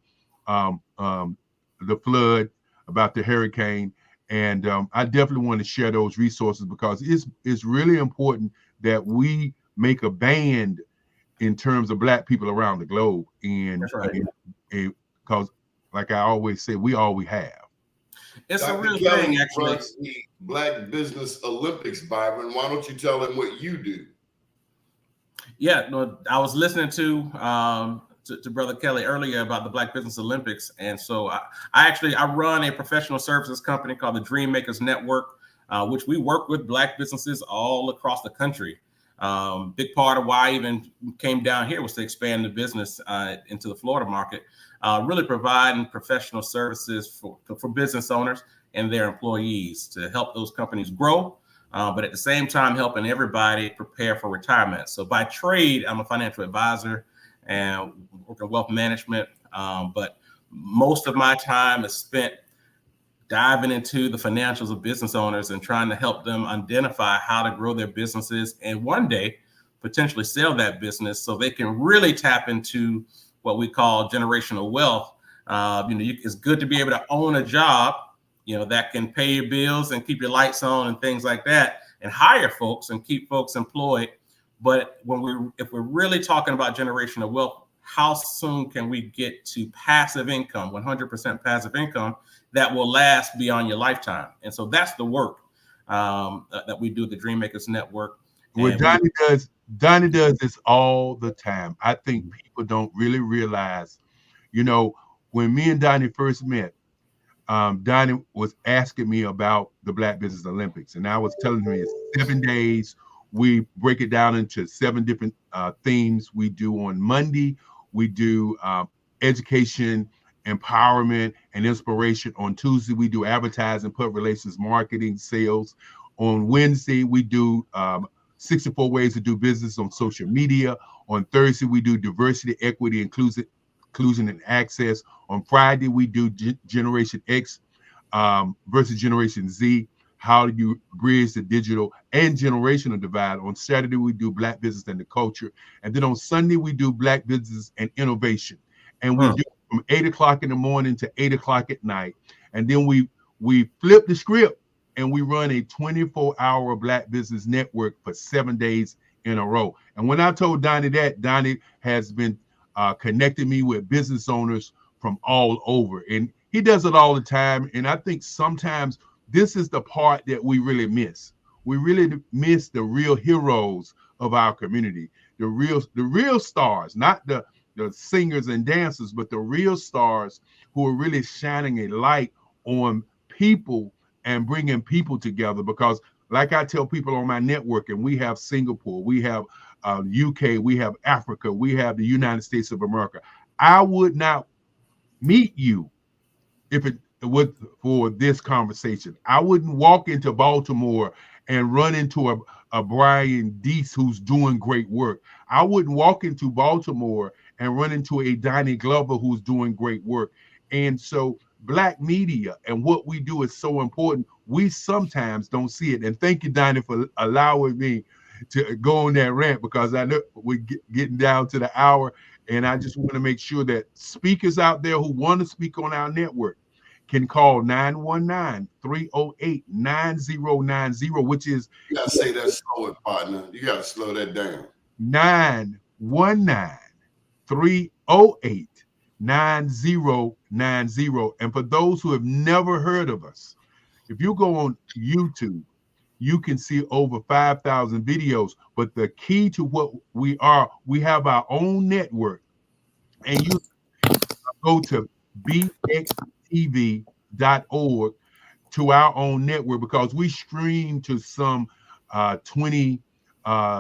the flood, about the hurricane. And I definitely want to share those resources, because it's really important that we make a band in terms of Black people around the globe. And because, like I always say, we all we have. It's Dr. a real Kelly thing, actually. runs the Black Business Olympics, Byron. Why don't you tell them what you do? Yeah, no, I was listening to Brother Kelly earlier about the Black Business Olympics, and so I run a professional services company called the Dream Makers Network, which we work with Black businesses all across the country. Big part of why I even came down here was to expand the business into the Florida market, really providing professional services for business owners and their employees to help those companies grow, but at the same time helping everybody prepare for retirement. So by trade, I'm a financial advisor and work in wealth management, but most of my time is spent diving into the financials of business owners and trying to help them identify how to grow their businesses and one day potentially sell that business so they can really tap into what we call generational wealth. It's good to be able to own a job, that can pay your bills and keep your lights on and things like that, and hire folks and keep folks employed. But if we're really talking about generational wealth, how soon can we get to passive income, 100% passive income that will last beyond your lifetime? And so that's the work that we do at the Dreammakers Network. What Doni does this all the time. I think people don't really realize, when me and Doni first met, Doni was asking me about the Black Business Olympics. And I was telling him it's 7 days. We break it down into 7 different themes. We do on Monday, we do education, empowerment, and inspiration. On Tuesday, we do advertising, public relations, marketing, sales. On Wednesday, we do 64 ways to do business on social media. On Thursday, we do diversity, equity, inclusion, and access. On Friday, we do Generation X versus Generation Z. How do you bridge the digital and generational divide? On Saturday, we do Black business and the culture. And then on Sunday, we do Black business and innovation. And we do from 8 o'clock in the morning to 8 o'clock at night. And then we flip the script and we run a 24-hour Black business network for 7 days in a row. And when I told Doni that, Doni has been connecting me with business owners from all over. And he does it all the time. And I think sometimes this is the part that we really miss. We really miss the real heroes of our community, the real stars, not the singers and dancers, but the real stars who are really shining a light on people and bringing people together. Because like I tell people on my network, and we have Singapore, we have UK, we have Africa, we have the United States of America. I would not meet you if it was for this conversation. I wouldn't walk into Baltimore and run into a Brian Deese who's doing great work. I wouldn't walk into Baltimore and run into a Donnie Glover who's doing great work. And so Black media and what we do is so important. We sometimes don't see it. And thank you, Doni, for allowing me to go on that rant, because I know we're getting down to the hour. And I just want to make sure that speakers out there who want to speak on our network can call 919-308-9090, which is— You gotta say that slow, partner. You gotta slow that down. 919-308-9090. And for those who have never heard of us, if you go on YouTube, you can see over 5,000 videos. But the key to what we are, we have our own network. And you go to bxtv.org to our own network, because we stream to some 20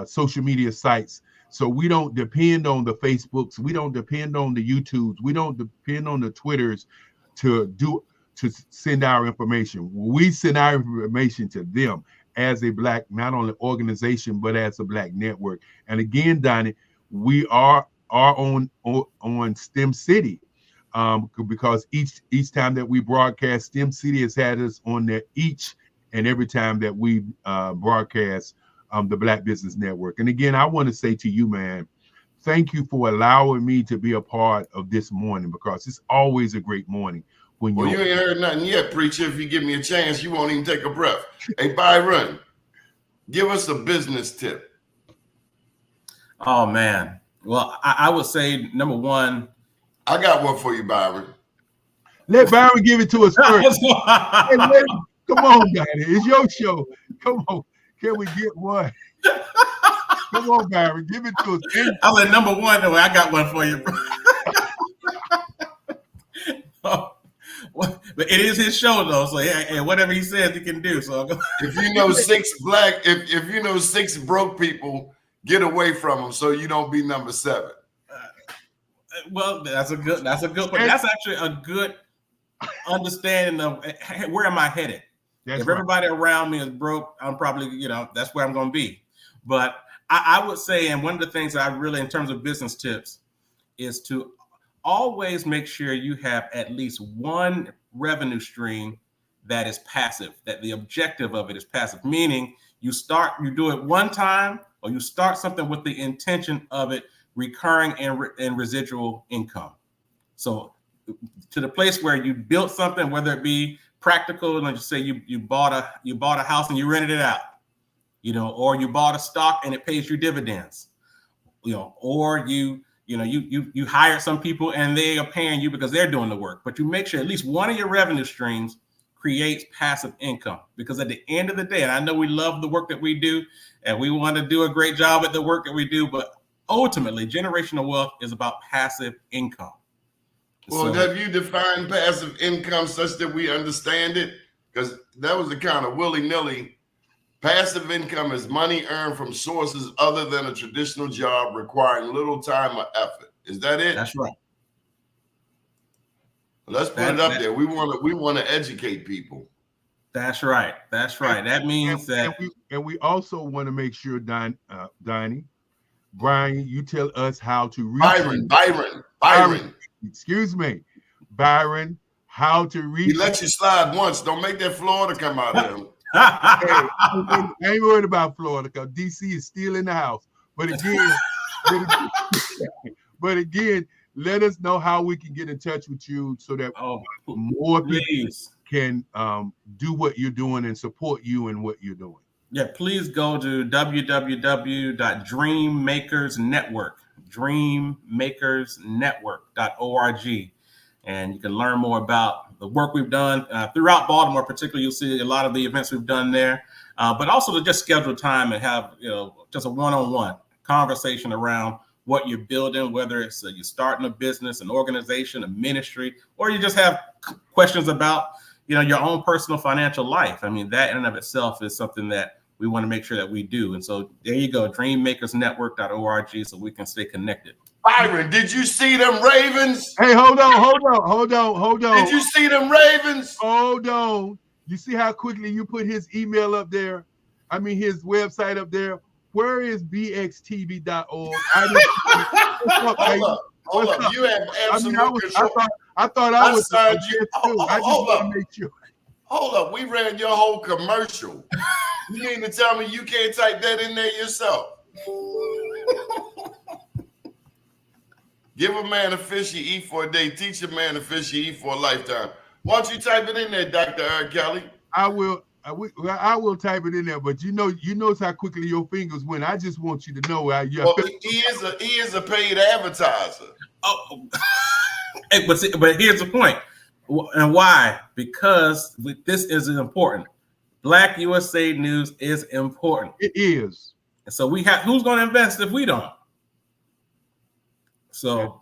social media sites. So we don't depend on the Facebooks, we don't depend on the YouTubes, we don't depend on the Twitters to send our information. We send our information to them as a Black, not only organization, but as a Black network. And again, Doni, we are on STEM City, because each time that we broadcast, STEM City has had us on there each and every time that we broadcast the Black Business Network. And again, I want to say to you, man, thank you for allowing me to be a part of this morning, because it's always a great morning. When you ain't heard nothing yet, preacher. If you give me a chance, you won't even take a breath. Hey, Byron, give us a business tip. Oh, man. Well, I would say, number one, I got one for you, Byron. Let Byron give it to us first. Hey, come on, Doni. It's your show. Come on. Can we get one? Come on, Byron. Give it to us. I was at number one, though. I got one for you. But it is his show, though. So yeah, whatever he says, he can do. So if you know if you know 6 broke people, get away from them so you don't be number 7. Well, that's a good one. That's actually a good understanding of where am I headed. If everybody around me is broke, I'm probably, that's where I'm going to be. But I would say, and one of the things that I really, in terms of business tips, is to always make sure you have at least one revenue stream that is passive, that the objective of it is passive, meaning you do it one time, or you start something with the intention of it recurring and residual income. So to the place where you built something, whether it be practical, like you say, you bought a house and you rented it out, or you bought a stock and it pays you dividends, or you hired some people and they are paying you because they're doing the work. But you make sure at least one of your revenue streams creates passive income, because at the end of the day, and I know we love the work that we do and we want to do a great job at the work that we do, but ultimately generational wealth is about passive income. Well, have you defined passive income such that we understand it? Because that was the kind of willy-nilly. Passive income is money earned from sources other than a traditional job requiring little time or effort. Is that it? That's right. Let's put it up there. We want to educate people. That's right. That's right. That means that. And we also want to make sure, Donnie, Brian, you tell us how to reach Byron. Excuse me, Byron, how to reach. He let you slide once. Don't make that Florida come out of him. Hey, I ain't worried about Florida because DC is still in the house. But again, let us know how we can get in touch with you so that more people can do what you're doing and support you in what you're doing. Yeah, please go to dreammakersnetwork.org, and you can learn more about the work we've done throughout Baltimore. Particularly, you'll see a lot of the events we've done there, but also to just schedule time and have just a one-on-one conversation around what you're building, whether it's you're starting a business, an organization, a ministry, or you just have questions about your own personal financial life. I mean, that in and of itself is something that we want to make sure that we do. And so there you go, dreammakersnetwork.org, so we can stay connected. Byron, did you see them Ravens? Hey, hold on. Did you see them Ravens? Hold on. You see how quickly you put his email up there? I mean, his website up there. Where is bxtv.org? Hold up. You have absolute control. I thought I was signed you. Too. I just want to make sure. Hold up. We ran your whole commercial. You mean to tell me you can't type that in there yourself? Give a man a fish you eat for a day. Teach a man a fish you eat for a lifetime. Why don't you type it in there, Dr. Eric Kelly? I will type it in there, but you notice how quickly your fingers went. I just want you to know how you. Well, he is a paid advertiser. Oh, but here's the point, and why? Because this is important. Black USA News is important. It is. And so who's going to invest if we don't? So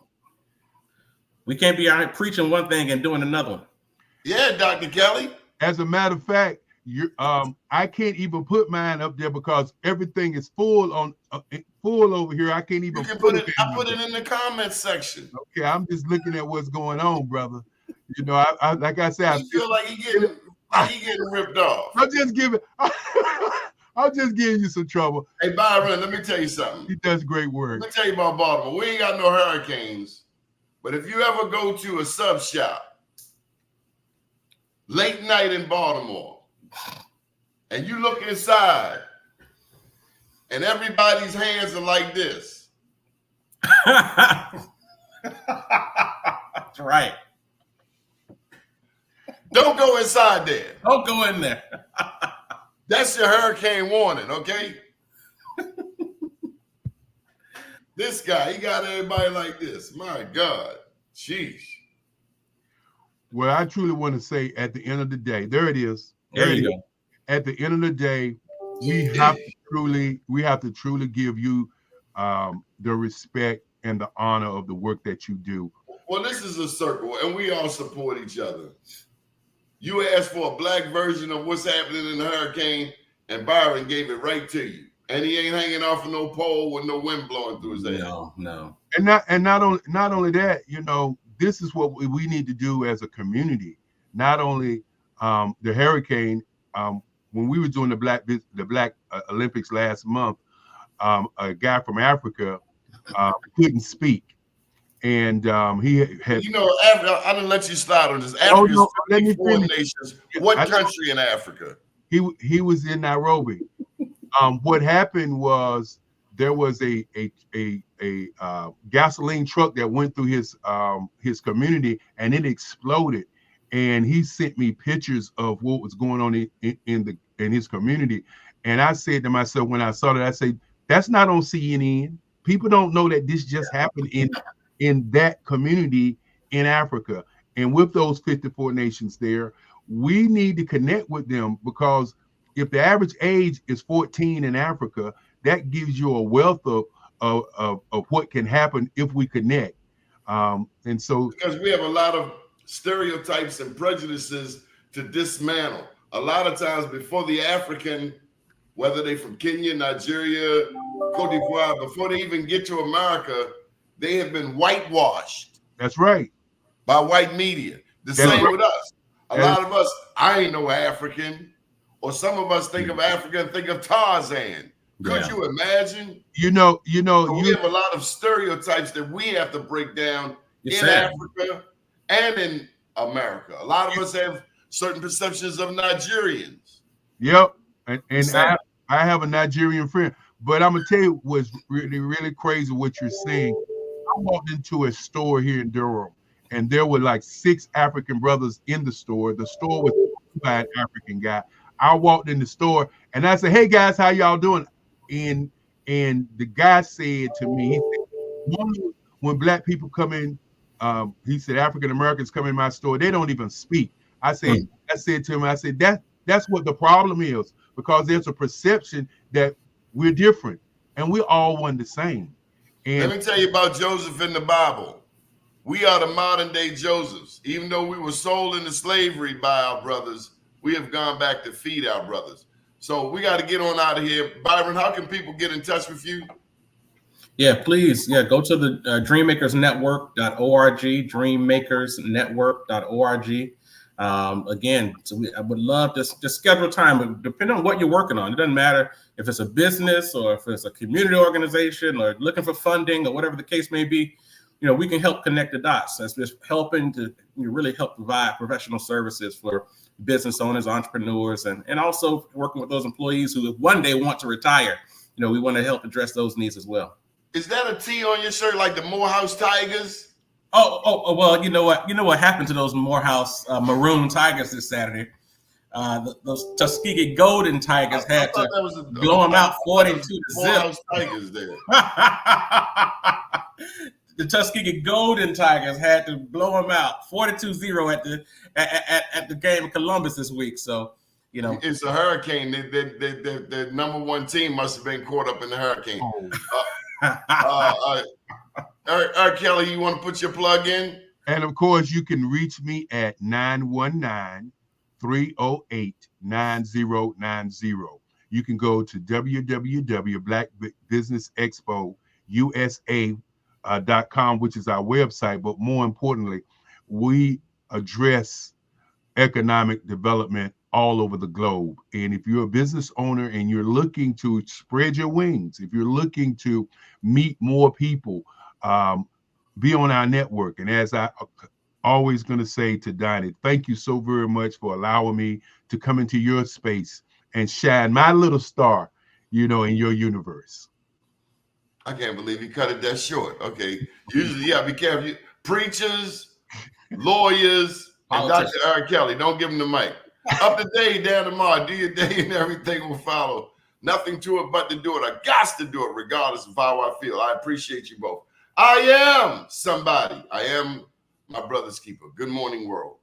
we can't be out preaching one thing and doing another one. Yeah, Dr. Kelly. As a matter of fact, I can't even put mine up there because everything is full over here. I can't even put it. I put it in the comments section. Okay, I'm just looking at what's going on, brother. I like I said, I feel like he getting ripped off. I'm just giving you some trouble. Hey, Byron, let me tell you something. He does great work. Let me tell you about Baltimore. We ain't got no hurricanes, but if you ever go to a sub shop late night in Baltimore and you look inside and everybody's hands are like this. That's right. Don't go inside there. Don't go in there. That's your hurricane warning, okay? This guy, he got everybody like this. My God. Sheesh. Well, I truly want to say at the end of the day, there it is. There you go. At the end of the day, we have to truly give you the respect and the honor of the work that you do. Well, this is a circle, and we all support each other. You asked for a black version of what's happening in the hurricane, and Byron gave it right to you. And he ain't hanging off of no pole with no wind blowing through his head. No. And not only that, this is what we need to do as a community. Not only the hurricane. When we were doing the Black Olympics last month, a guy from Africa couldn't speak, and he had. You know, I didn't let you slide on this. Africa's 54 nations. What country in Africa? He was in Nairobi. What happened was there was a gasoline truck that went through his community, and it exploded. And he sent me pictures of what was going on in his community. And I said to myself when I saw that, I said, that's not on CNN. People don't know that this just happened in that community in Africa. And with those 54 nations there, we need to connect with them, because if the average age is 14 in Africa, that gives you a wealth of what can happen if we connect. And so, because we have a lot of stereotypes and prejudices to dismantle. A lot of times before the African, whether they're from Kenya, Nigeria, Cote d'Ivoire, before they even get to America, they have been whitewashed. That's right. By white media. The same with us. A lot of us, I ain't no African. Or some of us think of Africa and think of Tarzan. Could you imagine? You know, we have a lot of stereotypes that we have to break down in Africa and in America. A lot of us have certain perceptions of Nigerians. Yep. And I have a Nigerian friend. But I'm going to tell you what's really, really crazy what you're saying. I walked into a store here in Durham, and there were like 6 African brothers in the store. The store was owned by an African guy. I walked in the store, and I said, hey, guys, how y'all doing? And the guy said to me, he said, when black people come in, he said, African Americans come in my store, they don't even speak. I said to him, I said, that's what the problem is, because there's a perception that we're different, and we're all one the same. And let me tell you about Joseph in the Bible. We are the modern day Josephs. Even though we were sold into slavery by our brothers, we have gone back to feed our brothers. So we got to get on out of here. Byron, how can people get in touch with you? Yeah, please. Yeah, go to the dreammakersnetwork.org, dreammakersnetwork.org. Again, I would love to schedule time, but depending on what you're working on, it doesn't matter if it's a business or if it's a community organization or looking for funding or whatever the case may be. You know, we can help connect the dots. That's just helping to really help provide professional services for business owners, entrepreneurs, and also working with those employees who one day want to retire. You know, we want to help address those needs as well. Is that a T on your shirt like the Morehouse Tigers? Oh, well, you know what happened to those Morehouse Maroon Tigers this Saturday? Those Tuskegee Golden Tigers had to blow them out 42-0. Morehouse Tigers there. The Tuskegee Golden Tigers had to blow them out 42-0 at the game of Columbus this week. So, you know, it's a hurricane. The number one team must have been caught up in the hurricane. Eric Kelly, you want to put your plug in? And of course, you can reach me at 919-308-9090. You can go to www.blackbusinessexpousa.com, which is our website. But more importantly, we address economic development all over the globe. And if you're a business owner and you're looking to spread your wings, if you're looking to meet more people, be on our network. And as I always going to say to Doni, thank you so very much for allowing me to come into your space and shine my little star, in your universe. I can't believe you cut it that short. Okay. Usually, yeah, be careful. Preachers, lawyers, and Dr. Eric Kelly, don't give them the mic. Up today, down tomorrow, do your day and everything will follow. Nothing to it but to do it. I got to do it regardless of how I feel. I appreciate you both. I am somebody. I am my brother's keeper. Good morning, world.